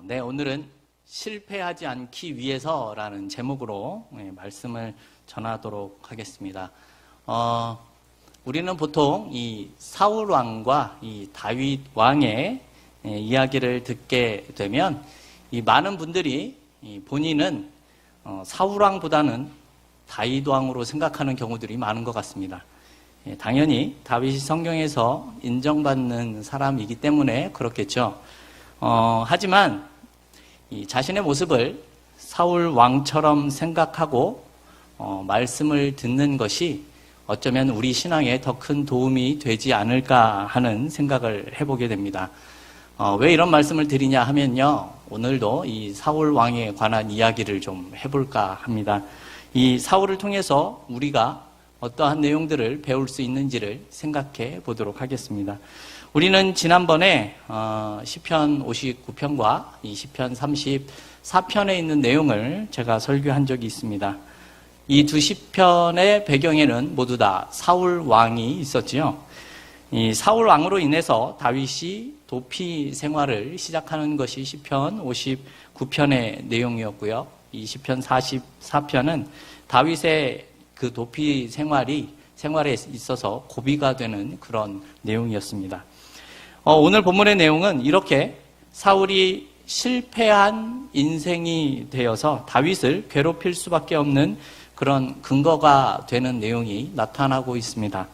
네, 오늘은 실패하지 않기 위해서라는 제목으로 말씀을 전하도록 하겠습니다. 우리는 보통 이 사울 왕과 이 다윗 왕의 이야기를 듣게 되면 이 많은 분들이 본인은 사울 왕보다는 다윗 왕으로 생각하는 경우들이 많은 것 같습니다. 당연히 다윗이 성경에서 인정받는 사람이기 때문에 그렇겠죠. 하지만 이 자신의 모습을 사울 왕처럼 생각하고 말씀을 듣는 것이 어쩌면 우리 신앙에 더 큰 도움이 되지 않을까 하는 생각을 해보게 됩니다. 왜 이런 말씀을 드리냐 하면요, 오늘도 이 사울 왕에 관한 이야기를 좀 해볼까 합니다. 이 사울을 통해서 우리가 어떠한 내용들을 배울 수 있는지를 생각해 보도록 하겠습니다. 우리는 지난번에 시편 59편과 이 시편 34편에 있는 내용을 제가 설교한 적이 있습니다. 이 두 시편의 배경에는 모두 다 사울 왕이 있었지요. 이 사울 왕으로 인해서 다윗이 도피 생활을 시작하는 것이 시편 59편의 내용이었고요. 이 시편 44편은 다윗의 그 도피 생활에 있어서 고비가 되는 그런 내용이었습니다. 오늘 본문의 내용은 이렇게 사울이 실패한 인생이 되어서 다윗을 괴롭힐 수밖에 없는 그런 근거가 되는 내용이 나타나고 있습니다.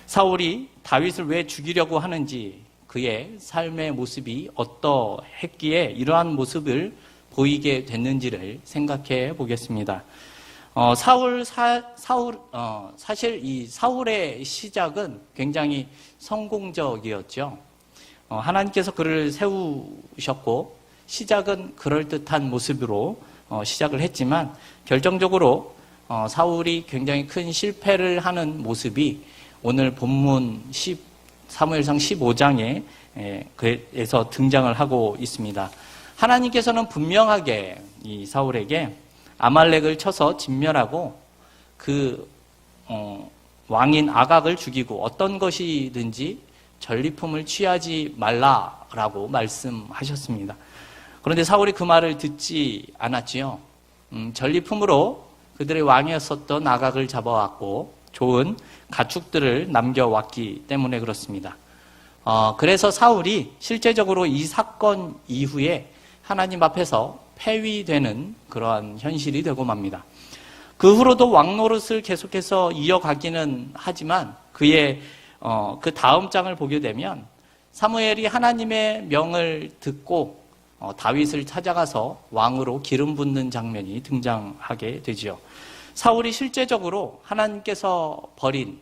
사울이 다윗을 왜 죽이려고 하는지, 그의 삶의 모습이 어떠했기에 이러한 모습을 보이게 됐는지를 생각해 보겠습니다. 사실 이 사울의 시작은 굉장히 성공적이었죠. 하나님께서 그를 세우셨고 시작은 그럴듯한 모습으로 시작을 했지만 결정적으로 사울이 굉장히 큰 실패를 하는 모습이 오늘 본문 사무엘상 15장에 에서 등장을 하고 있습니다. 하나님께서는 분명하게 이 사울에게 아말렉을 쳐서 진멸하고 그 왕인 아각을 죽이고 어떤 것이든지 전리품을 취하지 말라라고 말씀하셨습니다. 그런데 사울이 그 말을 듣지 않았지요. 전리품으로 그들의 왕이었었던 아각을 잡아왔고 좋은 가축들을 남겨왔기 때문에 그렇습니다. 그래서 사울이 실제적으로 이 사건 이후에 하나님 앞에서 폐위되는 그러한 현실이 되고 맙니다. 그 후로도 왕 노릇을 계속해서 이어가기는 하지만 그의 그 다음 장을 보게 되면 사무엘이 하나님의 명을 듣고 다윗을 찾아가서 왕으로 기름 붓는 장면이 등장하게 되죠. 사울이 실제적으로 하나님께서 버린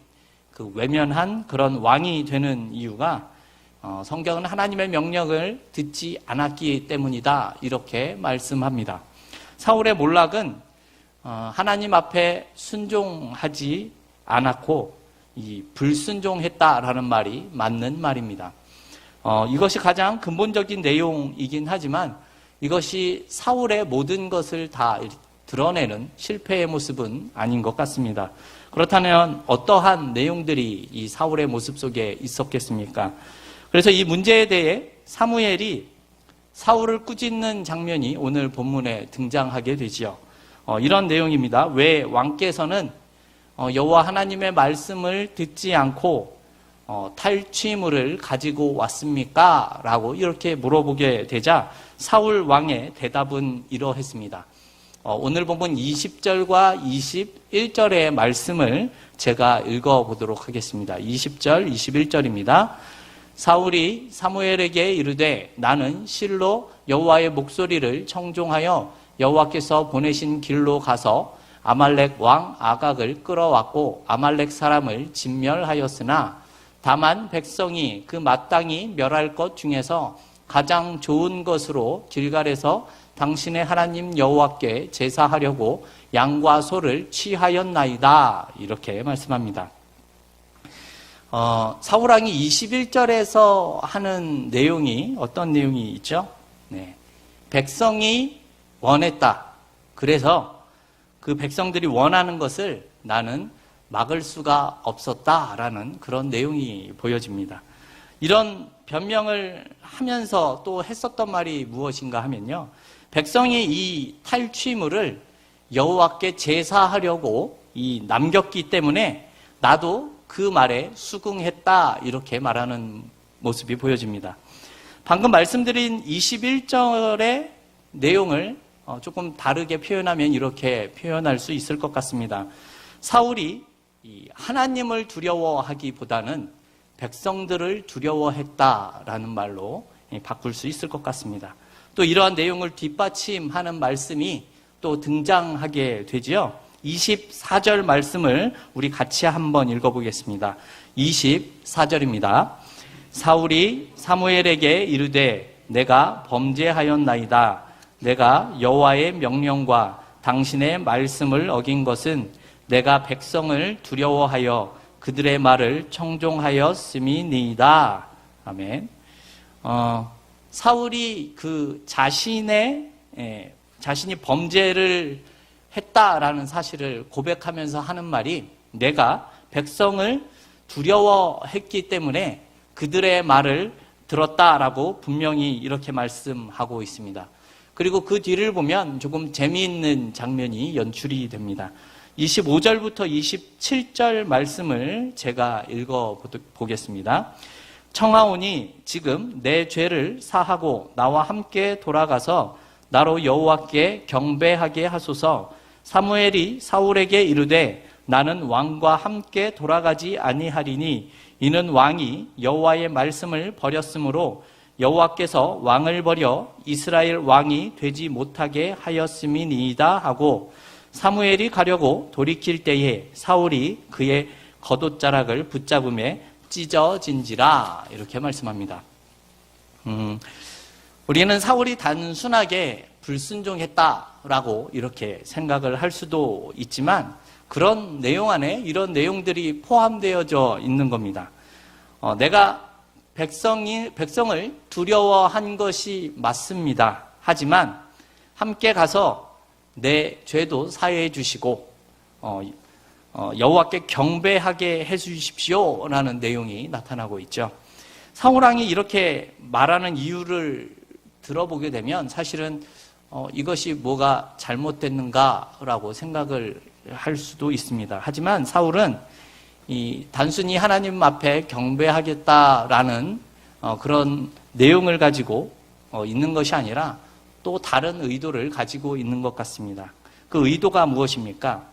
그 외면한 그런 왕이 되는 이유가 성경은 하나님의 명령을 듣지 않았기 때문이다, 이렇게 말씀합니다. 사울의 몰락은 하나님 앞에 순종하지 않았고 불순종했다라는 말이 맞는 말입니다. 이것이 가장 근본적인 내용이긴 하지만 이것이 사울의 모든 것을 다 드러내는 실패의 모습은 아닌 것 같습니다. 그렇다면 어떠한 내용들이 이 사울의 모습 속에 있었겠습니까? 그래서 이 문제에 대해 사무엘이 사울을 꾸짖는 장면이 오늘 본문에 등장하게 되지요. 이런 내용입니다. 왜 왕께서는 여호와 하나님의 말씀을 듣지 않고 탈취물을 가지고 왔습니까? 라고 이렇게 물어보게 되자 사울 왕의 대답은 이러했습니다. 오늘 본문 20절과 21절의 말씀을 제가 읽어보도록 하겠습니다. 20절, 21절입니다. 사울이 사무엘에게 이르되 나는 실로 여호와의 목소리를 청종하여 여호와께서 보내신 길로 가서 아말렉 왕 아각을 끌어왔고 아말렉 사람을 진멸하였으나 다만 백성이 그 마땅히 멸할 것 중에서 가장 좋은 것으로 길갈에서 당신의 하나님 여호와께 제사하려고 양과 소를 취하였나이다, 이렇게 말씀합니다. 사울왕이 21절에서 하는 내용이 어떤 내용이 있죠? 백성이 원했다. 그래서 그 백성들이 원하는 것을 나는 막을 수가 없었다라는 그런 내용이 보여집니다. 이런 변명을 하면서 또 했었던 말이 무엇인가 하면요. 백성이 이 탈취물을 여호와께 제사하려고 남겼기 때문에 나도 그 말에 수긍했다, 이렇게 말하는 모습이 보여집니다. 방금 말씀드린 21절의 내용을 조금 다르게 표현하면 이렇게 표현할 수 있을 것 같습니다. 사울이 하나님을 두려워하기보다는 백성들을 두려워했다라는 말로 바꿀 수 있을 것 같습니다. 또 이러한 내용을 뒷받침하는 말씀이 또 등장하게 되지요. 24절 말씀을 우리 같이 한번 읽어보겠습니다. 24절입니다. 사울이 사무엘에게 이르되 내가 범죄하였나이다. 내가 여호와의 명령과 당신의 말씀을 어긴 것은 내가 백성을 두려워하여 그들의 말을 청종하였음이니이다. 아멘. 사울이 자신이 범죄를 했다라는 사실을 고백하면서 하는 말이 내가 백성을 두려워했기 때문에 그들의 말을 들었다라고 분명히 이렇게 말씀하고 있습니다. 그리고 그 뒤를 보면 조금 재미있는 장면이 연출이 됩니다. 25절부터 27절 말씀을 제가 읽어보겠습니다. 청하오니 지금 내 죄를 사하고 나와 함께 돌아가서 나로 여호와께 경배하게 하소서. 사무엘이 사울에게 이르되 나는 왕과 함께 돌아가지 아니하리니 이는 왕이 여호와의 말씀을 버렸으므로 여호와께서 왕을 버려 이스라엘 왕이 되지 못하게 하였음이니이다 하고 사무엘이 가려고 돌이킬 때에 사울이 그의 겉옷자락을 붙잡음에 찢어진지라, 이렇게 말씀합니다. 우리는 사울이 단순하게 불순종했다라고 이렇게 생각을 할 수도 있지만 그런 내용 안에 이런 내용들이 포함되어져 있는 겁니다. 내가 백성을 두려워한 것이 맞습니다. 하지만 함께 가서 내 죄도 사해해 주시고 여호와께 경배하게 해 주십시오라는 내용이 나타나고 있죠. 사울왕이 이렇게 말하는 이유를 들어보게 되면 사실은 이것이 뭐가 잘못됐는가라고 생각을 할 수도 있습니다. 하지만 사울은 단순히 하나님 앞에 경배하겠다라는 그런 내용을 가지고 있는 것이 아니라 또 다른 의도를 가지고 있는 것 같습니다. 그 의도가 무엇입니까?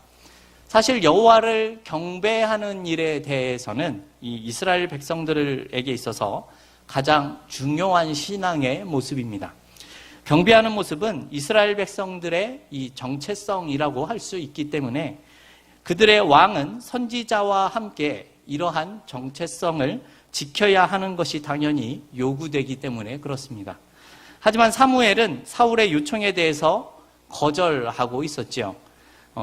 사실 여호와를 경배하는 일에 대해서는 이 이스라엘 백성들에게 있어서 가장 중요한 신앙의 모습입니다. 경배하는 모습은 이스라엘 백성들의 이 정체성이라고 할 수 있기 때문에 그들의 왕은 선지자와 함께 이러한 정체성을 지켜야 하는 것이 당연히 요구되기 때문에 그렇습니다. 하지만 사무엘은 사울의 요청에 대해서 거절하고 있었죠.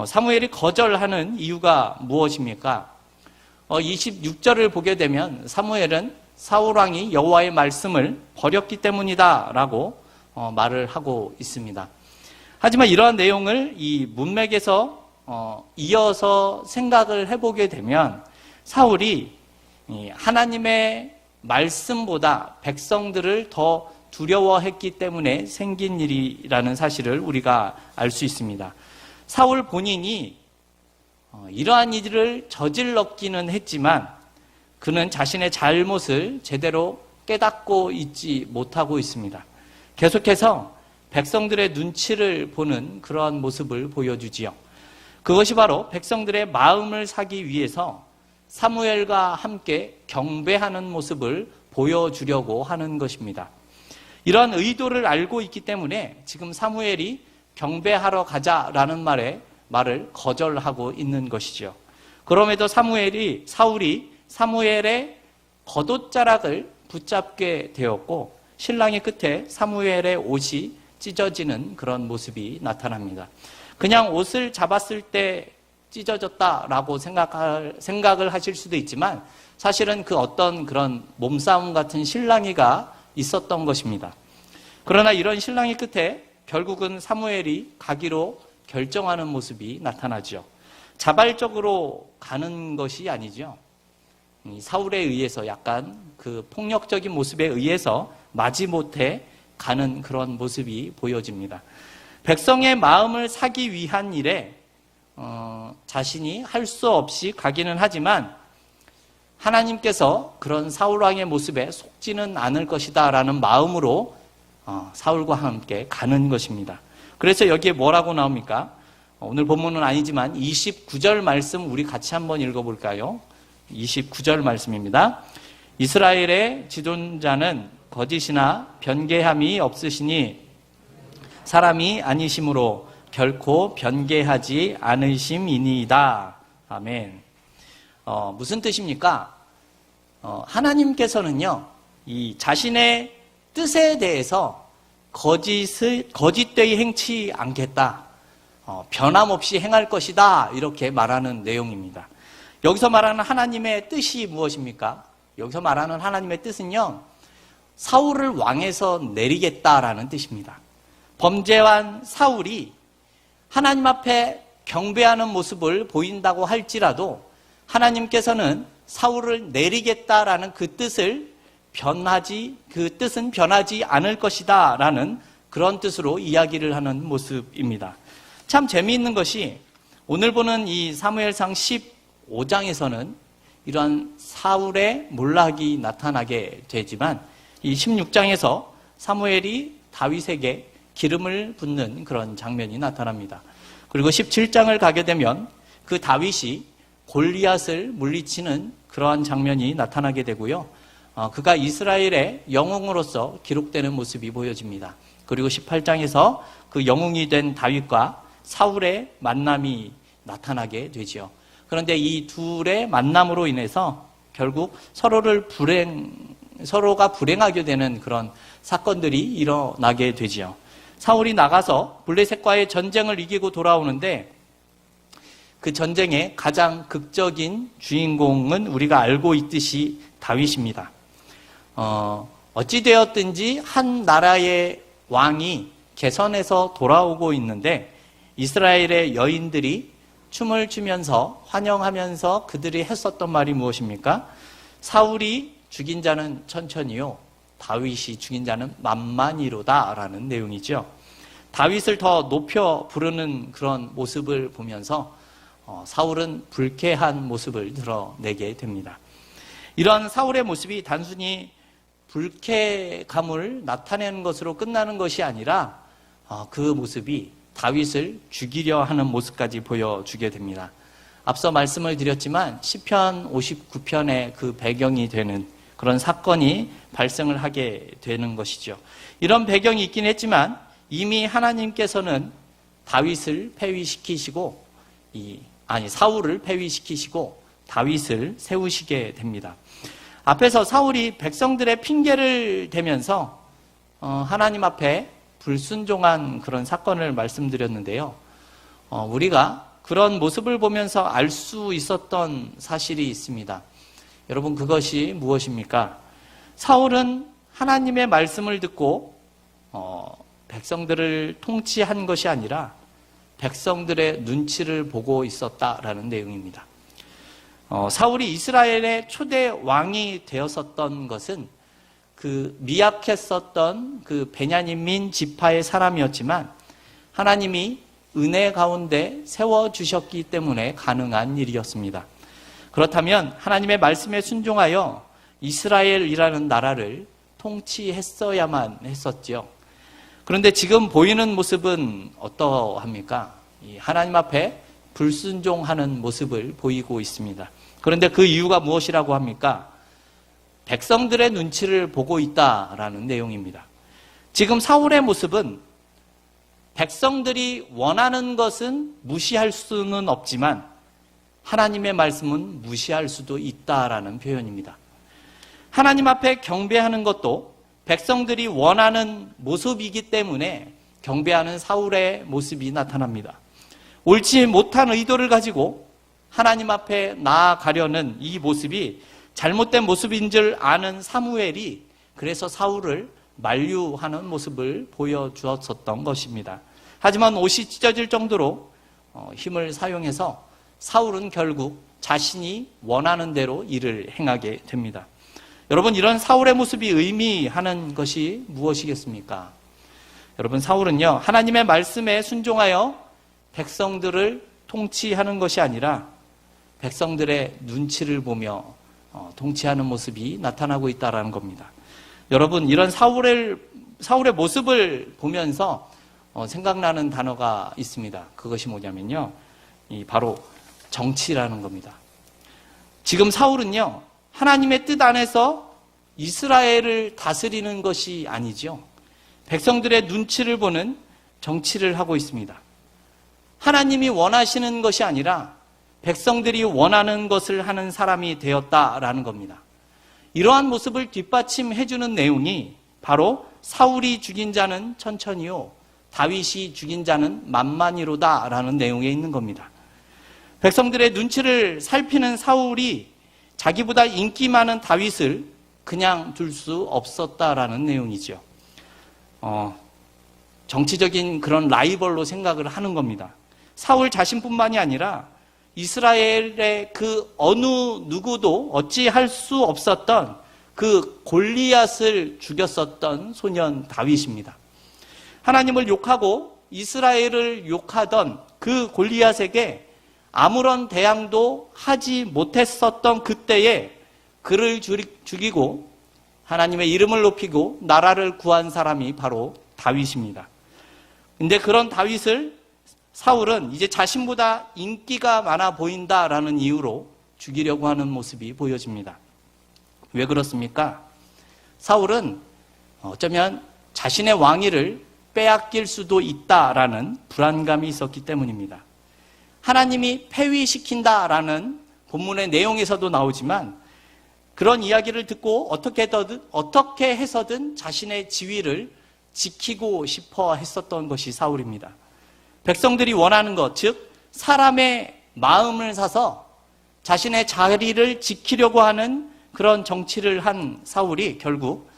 사무엘이 거절하는 이유가 무엇입니까? 26절을 보게 되면 사무엘은 사울왕이 여호와의 말씀을 버렸기 때문이다라고 말을 하고 있습니다. 하지만 이러한 내용을 이 문맥에서 이어서 생각을 해보게 되면 사울이 하나님의 말씀보다 백성들을 더 두려워했기 때문에 생긴 일이라는 사실을 우리가 알 수 있습니다. 사울 본인이 이러한 일을 저질렀기는 했지만 그는 자신의 잘못을 제대로 깨닫고 있지 못하고 있습니다. 계속해서 백성들의 눈치를 보는 그러한 모습을 보여주지요. 그것이 바로 백성들의 마음을 사기 위해서 사무엘과 함께 경배하는 모습을 보여주려고 하는 것입니다. 이러한 의도를 알고 있기 때문에 지금 사무엘이 경배하러 가자라는 말을 거절하고 있는 것이죠. 그럼에도 사울이 사무엘의 겉옷자락을 붙잡게 되었고 신랑의 끝에 사무엘의 옷이 찢어지는 그런 모습이 나타납니다. 그냥 옷을 잡았을 때 찢어졌다라고 생각을 하실 수도 있지만 사실은 그 어떤 그런 몸싸움 같은 실랑이가 있었던 것입니다. 그러나 이런 실랑이 끝에 결국은 사무엘이 가기로 결정하는 모습이 나타나죠. 자발적으로 가는 것이 아니죠. 이 사울에 의해서 약간 그 폭력적인 모습에 의해서 마지못해 가는 그런 모습이 보여집니다. 백성의 마음을 사기 위한 일에 자신이 할 수 없이 가기는 하지만 하나님께서 그런 사울왕의 모습에 속지는 않을 것이다 라는 마음으로 사울과 함께 가는 것입니다. 그래서 여기에 뭐라고 나옵니까? 오늘 본문은 아니지만 29절 말씀 우리 같이 한번 읽어볼까요? 29절 말씀입니다. 이스라엘의 지존자는 거짓이나 변개함이 없으시니 사람이 아니심으로 결코 변개하지 않으심이니이다. 아멘. 무슨 뜻입니까? 하나님께서는요, 이 자신의 뜻에 대해서 거짓되이 행치 않겠다. 변함없이 행할 것이다. 이렇게 말하는 내용입니다. 여기서 말하는 하나님의 뜻이 무엇입니까? 여기서 말하는 하나님의 뜻은요, 사울을 왕에서 내리겠다라는 뜻입니다. 범죄한 사울이 하나님 앞에 경배하는 모습을 보인다고 할지라도 하나님께서는 사울을 내리겠다라는 그 뜻은 변하지 않을 것이다 라는 그런 뜻으로 이야기를 하는 모습입니다. 참 재미있는 것이 오늘 보는 이 사무엘상 15장에서는 이러한 사울의 몰락이 나타나게 되지만 이 16장에서 사무엘이 다윗에게 기름을 붓는 그런 장면이 나타납니다. 그리고 17장을 가게 되면 그 다윗이 골리앗을 물리치는 그러한 장면이 나타나게 되고요. 그가 이스라엘의 영웅으로서 기록되는 모습이 보여집니다. 그리고 18장에서 그 영웅이 된 다윗과 사울의 만남이 나타나게 되죠. 그런데 이 둘의 만남으로 인해서 결국 서로가 불행하게 되는 그런 사건들이 일어나게 되지요. 사울이 나가서 블레셋과의 전쟁을 이기고 돌아오는데 그 전쟁의 가장 극적인 주인공은 우리가 알고 있듯이 다윗입니다. 어찌되었든지 한 나라의 왕이 개선해서 돌아오고 있는데 이스라엘의 여인들이 춤을 추면서 환영하면서 그들이 했었던 말이 무엇입니까? 사울이 죽인 자는 천천히요, 다윗이 죽인 자는 만만히로다 라는 내용이죠. 다윗을 더 높여 부르는 그런 모습을 보면서 사울은 불쾌한 모습을 드러내게 됩니다. 이런 사울의 모습이 단순히 불쾌감을 나타내는 것으로 끝나는 것이 아니라 그 모습이 다윗을 죽이려 하는 모습까지 보여주게 됩니다. 앞서 말씀을 드렸지만 시편 59편의 그 배경이 되는 그런 사건이 발생을 하게 되는 것이죠. 이런 배경이 있긴 했지만 이미 하나님께서는 다윗을 폐위시키시고 사울을 폐위시키시고 다윗을 세우시게 됩니다. 앞에서 사울이 백성들의 핑계를 대면서 하나님 앞에 불순종한 그런 사건을 말씀드렸는데요. 우리가 그런 모습을 보면서 알 수 있었던 사실이 있습니다. 여러분, 그것이 무엇입니까? 사울은 하나님의 말씀을 듣고 백성들을 통치한 것이 아니라 백성들의 눈치를 보고 있었다라는 내용입니다. 사울이 이스라엘의 초대 왕이 되었었던 것은 그 미약했었던 그 베냐민 지파의 사람이었지만 하나님이 은혜 가운데 세워주셨기 때문에 가능한 일이었습니다. 그렇다면 하나님의 말씀에 순종하여 이스라엘이라는 나라를 통치했어야만 했었지요. 그런데 지금 보이는 모습은 어떠합니까? 하나님 앞에 불순종하는 모습을 보이고 있습니다. 그런데 그 이유가 무엇이라고 합니까? 백성들의 눈치를 보고 있다라는 내용입니다. 지금 사울의 모습은 백성들이 원하는 것은 무시할 수는 없지만 하나님의 말씀은 무시할 수도 있다라는 표현입니다. 하나님 앞에 경배하는 것도 백성들이 원하는 모습이기 때문에 경배하는 사울의 모습이 나타납니다. 옳지 못한 의도를 가지고 하나님 앞에 나아가려는 이 모습이 잘못된 모습인 줄 아는 사무엘이 그래서 사울을 만류하는 모습을 보여주었었던 것입니다. 하지만 옷이 찢어질 정도로 힘을 사용해서 사울은 결국 자신이 원하는 대로 일을 행하게 됩니다. 여러분, 이런 사울의 모습이 의미하는 것이 무엇이겠습니까? 여러분, 사울은요, 하나님의 말씀에 순종하여 백성들을 통치하는 것이 아니라 백성들의 눈치를 보며 통치하는 모습이 나타나고 있다는 겁니다. 여러분, 이런 사울의 모습을 보면서 생각나는 단어가 있습니다. 그것이 뭐냐면요, 바로 정치라는 겁니다. 지금 사울은요, 하나님의 뜻 안에서 이스라엘을 다스리는 것이 아니죠. 백성들의 눈치를 보는 정치를 하고 있습니다. 하나님이 원하시는 것이 아니라 백성들이 원하는 것을 하는 사람이 되었다라는 겁니다. 이러한 모습을 뒷받침해주는 내용이 바로 사울이 죽인 자는 천천히요, 다윗이 죽인 자는 만만히로다라는 내용에 있는 겁니다. 백성들의 눈치를 살피는 사울이 자기보다 인기 많은 다윗을 그냥 둘 수 없었다라는 내용이죠. 정치적인 그런 라이벌로 생각을 하는 겁니다. 사울 자신뿐만이 아니라 이스라엘의 그 어느 누구도 어찌할 수 없었던 그 골리앗을 죽였었던 소년 다윗입니다. 하나님을 욕하고 이스라엘을 욕하던 그 골리앗에게 아무런 대항도 하지 못했었던 그때에 그를 죽이고 하나님의 이름을 높이고 나라를 구한 사람이 바로 다윗입니다. 근데 그런 다윗을 사울은 이제 자신보다 인기가 많아 보인다라는 이유로 죽이려고 하는 모습이 보여집니다. 왜 그렇습니까? 사울은 어쩌면 자신의 왕위를 빼앗길 수도 있다라는 불안감이 있었기 때문입니다. 하나님이 폐위시킨다라는 본문의 내용에서도 나오지만 그런 이야기를 듣고 어떻게 해서든 자신의 지위를 지키고 싶어 했었던 것이 사울입니다. 백성들이 원하는 것, 즉 사람의 마음을 사서 자신의 자리를 지키려고 하는 그런 정치를 한 사울이 결국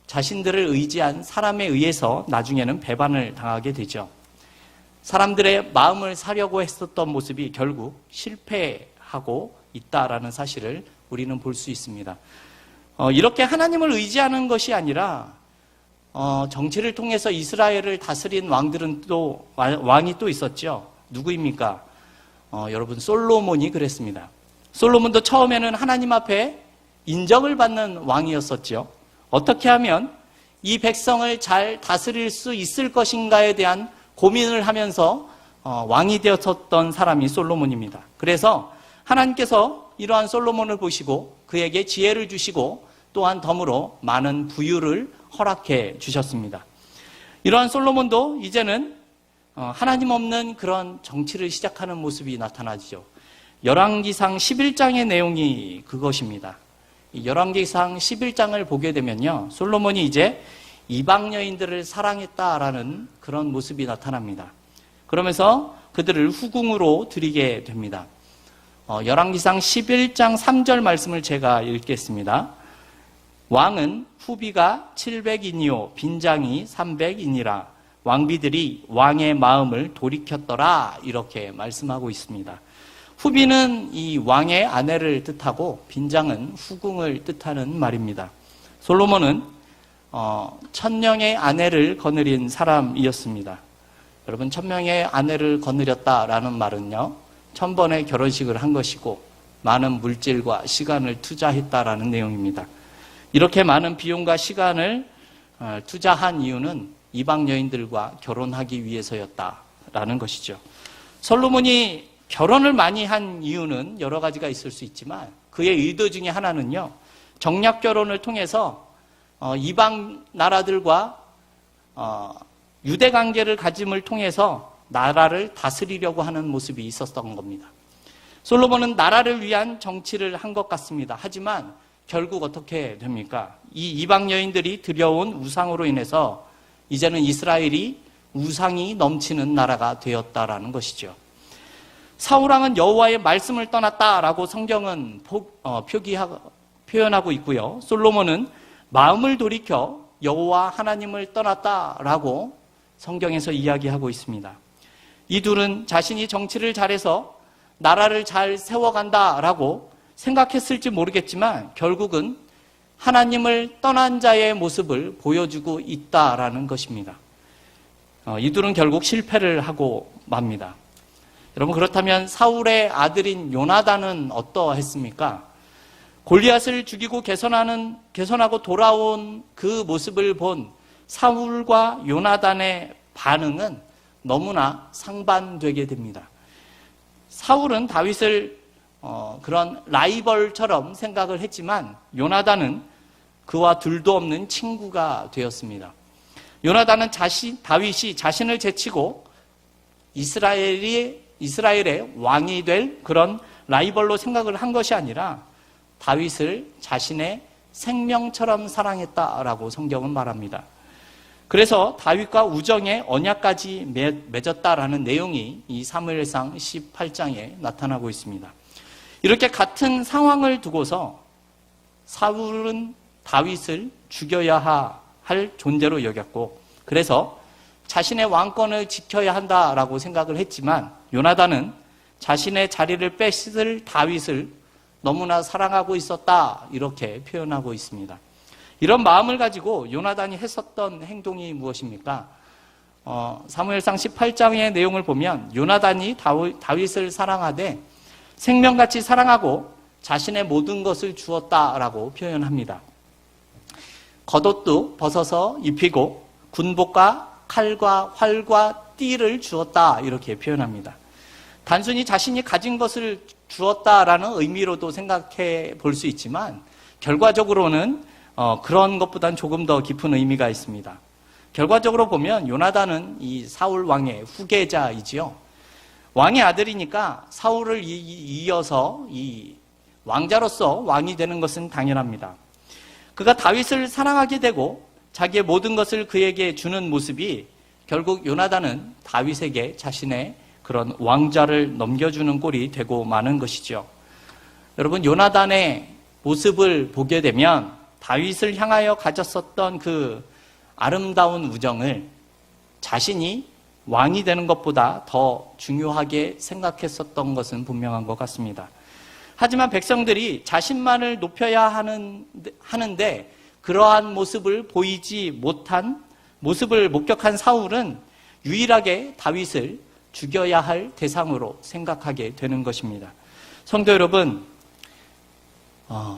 자신들을 의지한 사람에 의해서 나중에는 배반을 당하게 되죠. 사람들의 마음을 사려고 했었던 모습이 결국 실패하고 있다라는 사실을 우리는 볼 수 있습니다. 이렇게 하나님을 의지하는 것이 아니라 정치를 통해서 이스라엘을 다스린 왕이 또 있었죠. 누구입니까? 여러분, 솔로몬이 그랬습니다. 솔로몬도 처음에는 하나님 앞에 인정을 받는 왕이었었죠. 어떻게 하면 이 백성을 잘 다스릴 수 있을 것인가에 대한 고민을 하면서 왕이 되었었던 사람이 솔로몬입니다. 그래서 하나님께서 이러한 솔로몬을 보시고 그에게 지혜를 주시고 또한 덤으로 많은 부유를 허락해 주셨습니다. 이러한 솔로몬도 이제는 하나님 없는 그런 정치를 시작하는 모습이 나타나죠. 열왕기상 11장의 내용이 그것입니다. 열왕기상 11장을 보게 되면요, 솔로몬이 이제 이방 여인들을 사랑했다라는 그런 모습이 나타납니다. 그러면서 그들을 후궁으로 드리게 됩니다. 열왕기상 11장 3절 말씀을 제가 읽겠습니다. 왕은 후비가 700인이요 빈장이 300인이라 왕비들이 왕의 마음을 돌이켰더라, 이렇게 말씀하고 있습니다. 후비는 이 왕의 아내를 뜻하고 빈장은 후궁을 뜻하는 말입니다. 솔로몬은 1000명의 아내를 거느린 사람이었습니다. 여러분, 1000명의 아내를 거느렸다라는 말은요, 1000번의 결혼식을 한 것이고 많은 물질과 시간을 투자했다라는 내용입니다. 이렇게 많은 비용과 시간을 투자한 이유는 이방 여인들과 결혼하기 위해서였다라는 것이죠. 솔로몬이 결혼을 많이 한 이유는 여러 가지가 있을 수 있지만 그의 의도 중에 하나는요, 정략 결혼을 통해서 이방 나라들과 유대 관계를 가짐을 통해서 나라를 다스리려고 하는 모습이 있었던 겁니다. 솔로몬은 나라를 위한 정치를 한 것 같습니다. 하지만 결국 어떻게 됩니까? 이 이방 여인들이 들여온 우상으로 인해서 이제는 이스라엘이 우상이 넘치는 나라가 되었다라는 것이죠. 사울왕은 여호와의 말씀을 떠났다라고 성경은 표현하고 있고요. 솔로몬은 마음을 돌이켜 여호와 하나님을 떠났다라고 성경에서 이야기하고 있습니다. 이 둘은 자신이 정치를 잘해서 나라를 잘 세워간다라고 생각했을지 모르겠지만 결국은 하나님을 떠난 자의 모습을 보여주고 있다라는 것입니다. 이들은 결국 실패를 하고 맙니다. 여러분, 그렇다면 사울의 아들인 요나단은 어떠했습니까? 골리앗을 죽이고 개선하고 돌아온 그 모습을 본 사울과 요나단의 반응은 너무나 상반되게 됩니다. 사울은 다윗을 그런 라이벌처럼 생각을 했지만 요나단은 그와 둘도 없는 친구가 되었습니다. 요나단은 다윗이 자신을 제치고 이스라엘의 왕이 될 그런 라이벌로 생각을 한 것이 아니라 다윗을 자신의 생명처럼 사랑했다라고 성경은 말합니다. 그래서 다윗과 우정의 언약까지 맺었다라는 내용이 이 사무엘상 18장에 나타나고 있습니다. 이렇게 같은 상황을 두고서 사울은 다윗을 죽여야 할 존재로 여겼고, 그래서 자신의 왕권을 지켜야 한다라고 생각을 했지만 요나단은 자신의 자리를 뺏을 다윗을 너무나 사랑하고 있었다, 이렇게 표현하고 있습니다. 이런 마음을 가지고 요나단이 했었던 행동이 무엇입니까? 사무엘상 18장의 내용을 보면 요나단이 다윗을 사랑하되 생명같이 사랑하고 자신의 모든 것을 주었다라고 표현합니다. 겉옷도 벗어서 입히고 군복과 칼과 활과 띠를 주었다, 이렇게 표현합니다. 단순히 자신이 가진 것을 주었다라는 의미로도 생각해 볼 수 있지만 결과적으로는 그런 것보다는 조금 더 깊은 의미가 있습니다. 결과적으로 보면 요나단은 이 사울 왕의 후계자이지요. 왕의 아들이니까 사울을 이어서 이 왕자로서 왕이 되는 것은 당연합니다. 그가 다윗을 사랑하게 되고 자기의 모든 것을 그에게 주는 모습이 결국 요나단은 다윗에게 자신의 그런 왕좌를 넘겨주는 꼴이 되고 마는 것이죠. 여러분, 요나단의 모습을 보게 되면 다윗을 향하여 가졌었던 그 아름다운 우정을 자신이 왕이 되는 것보다 더 중요하게 생각했었던 것은 분명한 것 같습니다. 하지만 백성들이 자신만을 높여야 하는데 그러한 모습을 보이지 못한 모습을 목격한 사울은 유일하게 다윗을 죽여야 할 대상으로 생각하게 되는 것입니다. 성도 여러분,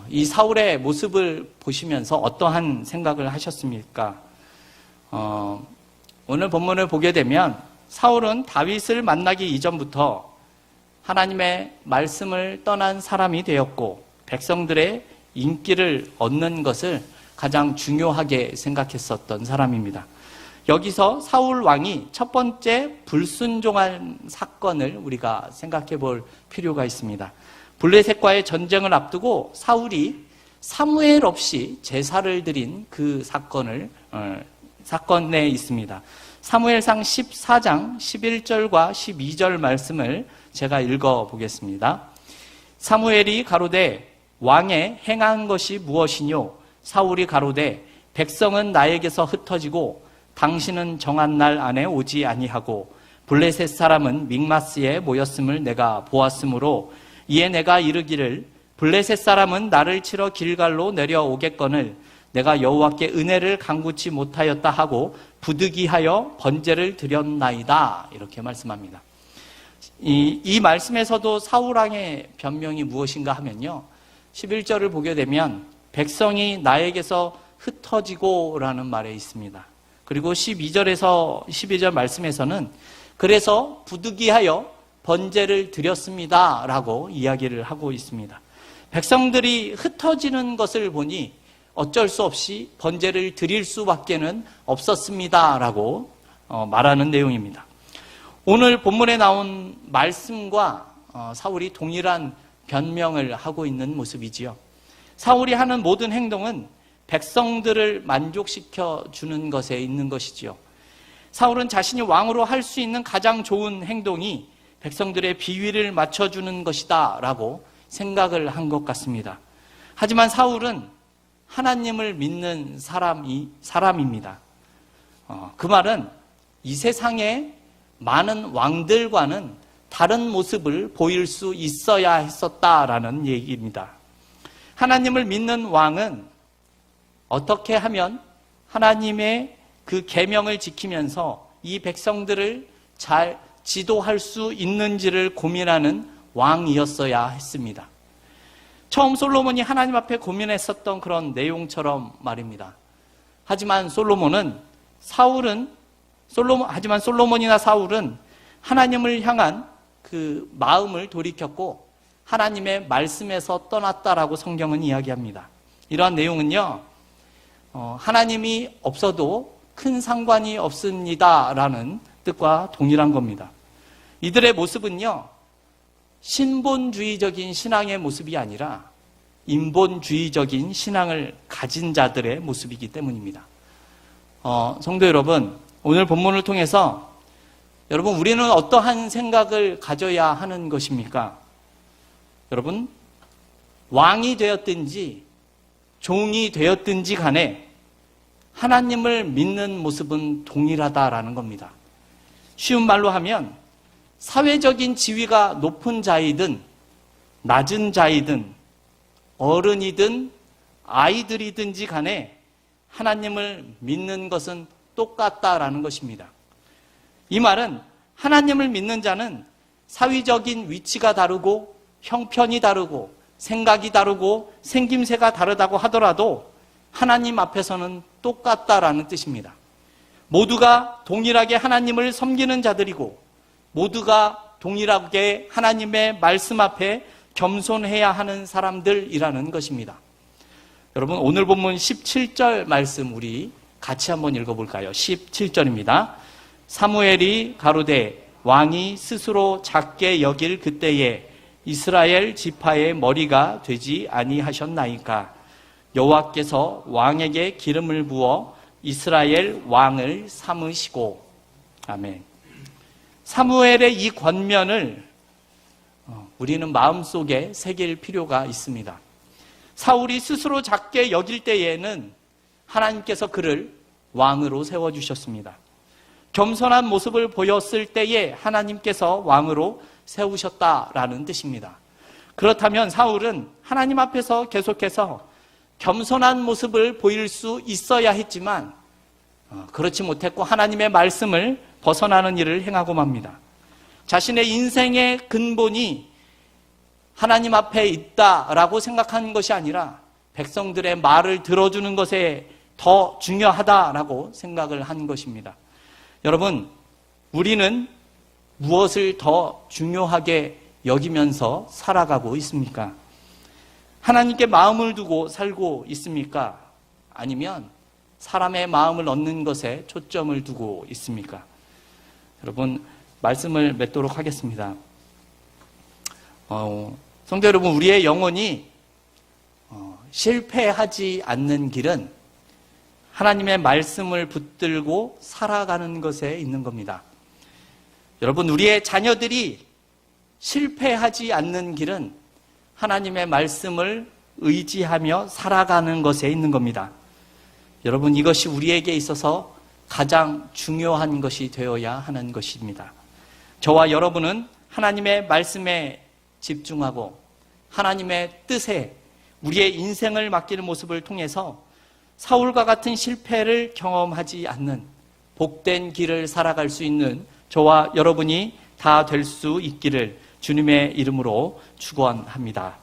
이 사울의 모습을 보시면서 어떠한 생각을 하셨습니까? 오늘 본문을 보게 되면 사울은 다윗을 만나기 이전부터 하나님의 말씀을 떠난 사람이 되었고 백성들의 인기를 얻는 것을 가장 중요하게 생각했었던 사람입니다. 여기서 사울 왕이 첫 번째 불순종한 사건을 우리가 생각해 볼 필요가 있습니다. 블레셋과의 전쟁을 앞두고 사울이 사무엘 없이 제사를 드린 그 사건에 있습니다. 사무엘상 14장 11절과 12절 말씀을 제가 읽어보겠습니다. 사무엘이 가로되 왕의 행한 것이 무엇이뇨? 사울이 가로되 백성은 나에게서 흩어지고 당신은 정한 날 안에 오지 아니하고 블레셋 사람은 믹마스에 모였음을 내가 보았으므로 이에 내가 이르기를 블레셋 사람은 나를 치러 길갈로 내려오겠거늘 내가 여호와께 은혜를 간구치 못하였다 하고 부득이하여 번제를 드렸나이다, 이렇게 말씀합니다. 이 말씀에서도 사울왕의 변명이 무엇인가 하면요, 11절을 보게 되면 백성이 나에게서 흩어지고 라는 말에 있습니다. 그리고 12절 말씀에서는 그래서 부득이하여 번제를 드렸습니다 라고 이야기를 하고 있습니다. 백성들이 흩어지는 것을 보니 어쩔 수 없이 번제를 드릴 수밖에는 없었습니다 라고 말하는 내용입니다. 오늘 본문에 나온 말씀과 사울이 동일한 변명을 하고 있는 모습이지요. 사울이 하는 모든 행동은 백성들을 만족시켜 주는 것에 있는 것이지요. 사울은 자신이 왕으로 할 수 있는 가장 좋은 행동이 백성들의 비위를 맞춰주는 것이다 라고 생각을 한 것 같습니다. 하지만 사울은 하나님을 믿는 사람입니다. 그 말은 이 세상의 많은 왕들과는 다른 모습을 보일 수 있어야 했었다라는 얘기입니다. 하나님을 믿는 왕은 어떻게 하면 하나님의 그 계명을 지키면서 이 백성들을 잘 지도할 수 있는지를 고민하는 왕이었어야 했습니다. 처음 솔로몬이 하나님 앞에 고민했었던 그런 내용처럼 말입니다. 하지만 솔로몬이나 사울은 하나님을 향한 그 마음을 돌이켰고 하나님의 말씀에서 떠났다라고 성경은 이야기합니다. 이러한 내용은요, 하나님이 없어도 큰 상관이 없습니다라는 뜻과 동일한 겁니다. 이들의 모습은요, 신본주의적인 신앙의 모습이 아니라 인본주의적인 신앙을 가진 자들의 모습이기 때문입니다. 성도 여러분, 오늘 본문을 통해서 여러분, 우리는 어떠한 생각을 가져야 하는 것입니까? 여러분, 왕이 되었든지 종이 되었든지 간에 하나님을 믿는 모습은 동일하다라는 겁니다. 쉬운 말로 하면 사회적인 지위가 높은 자이든 낮은 자이든 어른이든 아이들이든지 간에 하나님을 믿는 것은 똑같다라는 것입니다. 이 말은 하나님을 믿는 자는 사회적인 위치가 다르고 형편이 다르고 생각이 다르고 생김새가 다르다고 하더라도 하나님 앞에서는 똑같다라는 뜻입니다. 모두가 동일하게 하나님을 섬기는 자들이고 모두가 동일하게 하나님의 말씀 앞에 겸손해야 하는 사람들이라는 것입니다. 여러분, 오늘 본문 17절 말씀 우리 같이 한번 읽어볼까요? 17절입니다. 사무엘이 가로되 왕이 스스로 작게 여길 그때에 이스라엘 지파의 머리가 되지 아니하셨나이까? 여호와께서 왕에게 기름을 부어 이스라엘 왕을 삼으시고. 아멘. 사무엘의 이 권면을 우리는 마음속에 새길 필요가 있습니다. 사울이 스스로 작게 여길 때에는 하나님께서 그를 왕으로 세워주셨습니다. 겸손한 모습을 보였을 때에 하나님께서 왕으로 세우셨다라는 뜻입니다. 그렇다면 사울은 하나님 앞에서 계속해서 겸손한 모습을 보일 수 있어야 했지만 그렇지 못했고 하나님의 말씀을 벗어나는 일을 행하고 맙니다. 자신의 인생의 근본이 하나님 앞에 있다라고 생각하는 것이 아니라 백성들의 말을 들어주는 것에 더 중요하다라고 생각을 한 것입니다. 여러분, 우리는 무엇을 더 중요하게 여기면서 살아가고 있습니까? 하나님께 마음을 두고 살고 있습니까? 아니면 사람의 마음을 얻는 것에 초점을 두고 있습니까? 여러분, 말씀을 맺도록 하겠습니다. 성도 여러분, 우리의 영혼이 실패하지 않는 길은 하나님의 말씀을 붙들고 살아가는 것에 있는 겁니다. 여러분, 우리의 자녀들이 실패하지 않는 길은 하나님의 말씀을 의지하며 살아가는 것에 있는 겁니다. 여러분, 이것이 우리에게 있어서 가장 중요한 것이 되어야 하는 것입니다. 저와 여러분은 하나님의 말씀에 집중하고 하나님의 뜻에 우리의 인생을 맡기는 모습을 통해서 사울과 같은 실패를 경험하지 않는 복된 길을 살아갈 수 있는 저와 여러분이 다 될 수 있기를 주님의 이름으로 축원합니다.